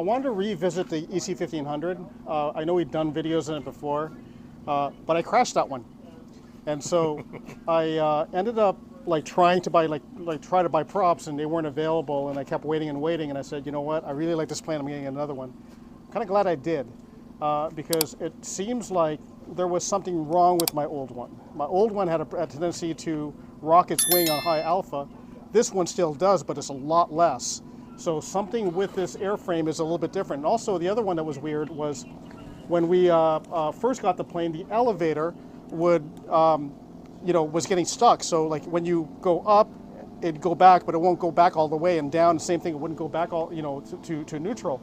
I wanted to revisit the EC-1500. I know we'd done videos on it before, but I crashed that one. And so I ended up trying to buy props, and they weren't available, and I kept waiting and waiting, and I said, you know what, I really like this plane, I'm getting another one. I'm kind of glad I did, because it seems like there was something wrong with my old one. My old one had a tendency to rock its wing on high alpha. This one still does, but it's a lot less. So something with this airframe is a little bit different. And also the other one that was weird was when we first got the plane, the elevator would, was getting stuck. So like when you go up, it'd go back, but it won't go back all the way, and down, the same thing, it wouldn't go back all, to neutral.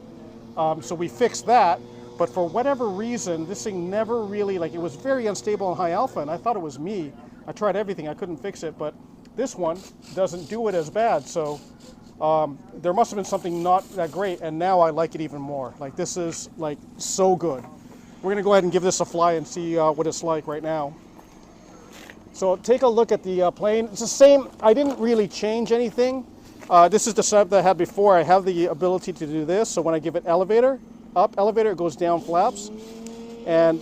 So we fixed that, but for whatever reason, this thing never really, it was very unstable on high alpha, and I thought it was me. I tried everything, I couldn't fix it, but this one doesn't do it as bad, so there must have been something not that great, and now I like it even more. This is so good. We're gonna go ahead and give this a fly and see what it's like right now. So take a look at the plane. It's the same. I didn't really change anything. This is the setup that I had before. I have the ability to do this. So when I give it elevator, up elevator, it goes down flaps. And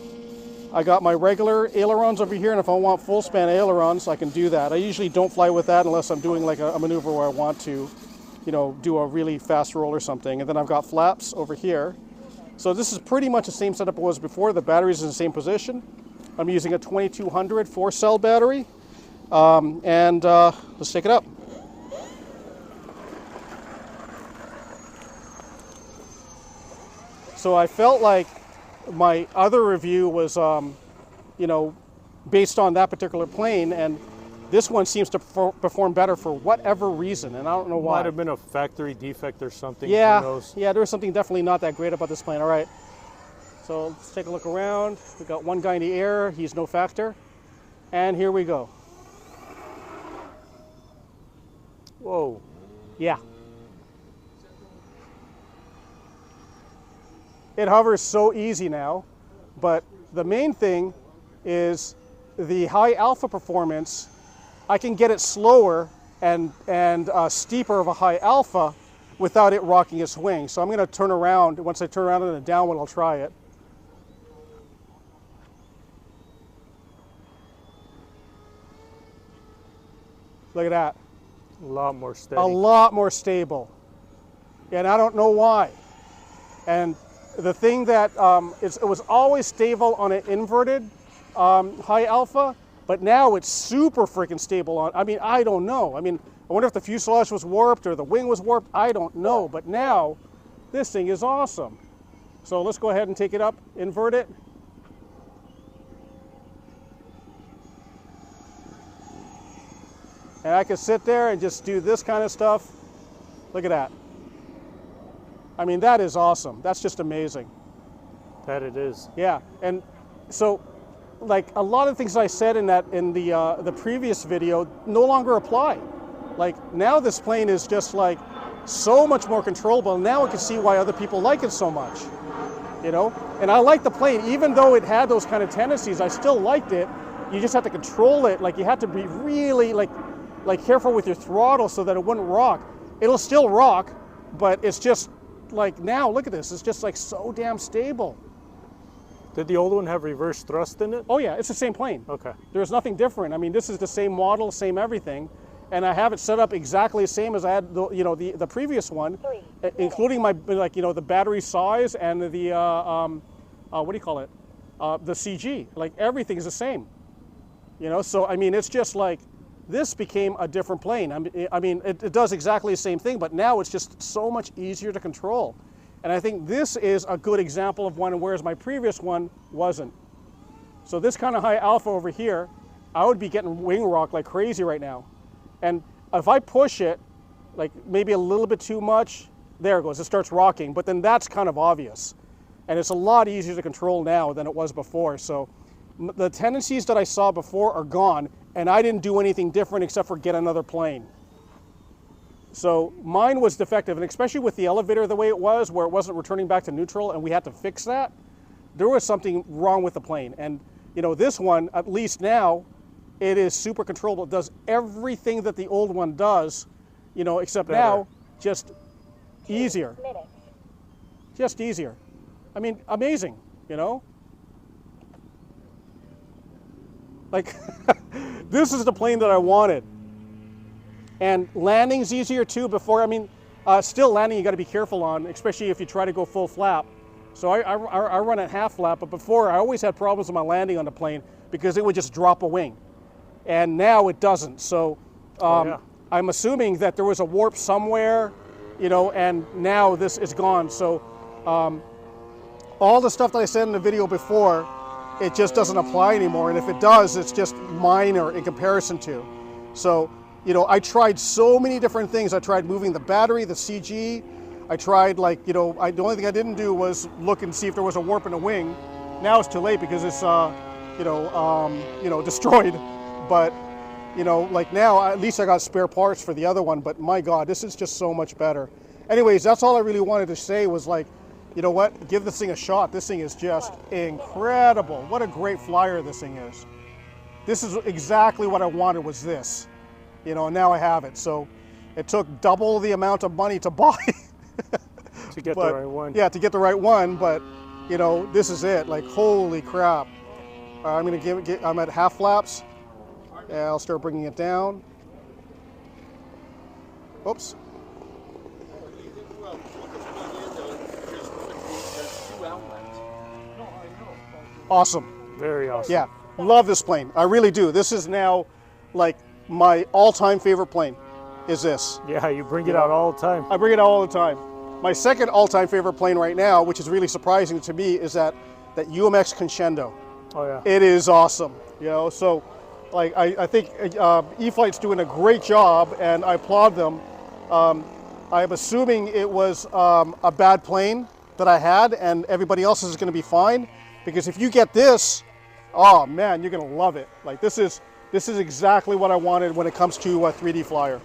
I got my regular ailerons over here. And if I want full span ailerons, I can do that. I usually don't fly with that unless I'm doing a maneuver where I want to, do a really fast roll or something. And then I've got flaps over here. So this is pretty much the same setup it was before. The battery's in the same position. I'm using a 2200 4-cell battery. Let's take it up. So I felt like my other review was, based on that particular plane, and this one seems to perform better for whatever reason, and I don't know why. Might have been a factory defect or something. Yeah, who knows? yeah, there was something definitely not that great about this plane. All right, so let's take a look around. We got one guy in the air. He's no factor, and here we go. Whoa. Yeah. It hovers so easy now, but the main thing is the high alpha performance. I can get it slower and steeper of a high alpha without it rocking its wing. So I'm going to turn around. Once I turn around in a downwind, I'll try it. Look at that. A lot more steady. A lot more stable. And I don't know why. And the thing that, it was always stable on an inverted high alpha, but now it's super freaking stable on, I don't know. I wonder if the fuselage was warped or the wing was warped, I don't know. But now, this thing is awesome. So let's go ahead and take it up, invert it. And I can sit there and just do this kind of stuff. Look at that. That is awesome. That's just amazing. That it is. Yeah, and so, a lot of things I said in the previous video no longer apply. Now this plane is just so much more controllable. Now I can see why other people like it so much. And I like the plane, even though it had those kind of tendencies. I still liked it. You just have to control it. You have to be really careful with your throttle so that it wouldn't rock. It'll still rock, but it's just. Now, look at this. It's just so damn stable. Did the old one have reverse thrust in it? Oh yeah, it's the same plane. Okay. There's nothing different. This is the same model, same everything, and I have it set up exactly the same as I had the previous one, including my the battery size and the what do you call it? The CG. Everything is the same. So it's just this became a different plane. It does exactly the same thing, but now it's just so much easier to control. And I think this is a good example of one, whereas my previous one wasn't. So this kind of high alpha over here, I would be getting wing rock like crazy right now. And if I push it, maybe a little bit too much, there it goes, it starts rocking, but then that's kind of obvious. And it's a lot easier to control now than it was before. So the tendencies that I saw before are gone, and I didn't do anything different except for get another plane. So mine was defective, and especially with the elevator the way it was, where it wasn't returning back to neutral and we had to fix that, there was something wrong with the plane. And this one, at least now, it is super controllable. It does everything that the old one does, except better. Now, just easier. just easier. I mean, amazing, you know? Like, this is the plane that I wanted. And landing's easier too before, I mean, still landing you gotta be careful on, especially if you try to go full flap. So I run at half flap, but before I always had problems with my landing on the plane because it would just drop a wing. And now it doesn't. So I'm assuming that there was a warp somewhere, you know, and now this is gone. So all the stuff that I said in the video before, it just doesn't apply anymore. And if it does, it's just minor in comparison to. So, you know, I tried so many different things. I tried moving the battery, the CG. I tried, like, you know, the only thing I didn't do was look and see if there was a warp in the wing. Now it's too late because it's, destroyed. But, you know, like now, at least I got spare parts for the other one. But my God, this is just so much better. Anyways, that's all I really wanted to say was, like, you know what? Give this thing a shot. This thing is just incredible. What a great flyer this thing is. This is exactly what I wanted, was this. You know, and now I have it. So it took double the amount of money to buy. To get the right one. Yeah, to get the right one. But, you know, this is it. Like, holy crap. I'm going to I'm at half flaps. And I'll start bringing it down. Oops. Awesome. Very awesome. Yeah, love this plane. I really do. This is now like my all-time favorite plane, is this. Yeah, you bring it out all the time. I bring it out all the time. My second all-time favorite plane right now, which is really surprising to me, is that UMX Crescendo. Oh yeah. It is awesome, you know. So, like, I think E-Flite's doing a great job, and I applaud them. I'm assuming it was a bad plane that I had, and everybody else is going to be fine. Because if you get this, oh man, you're going to love it. Like, this is exactly what I wanted when it comes to 3D Flyer.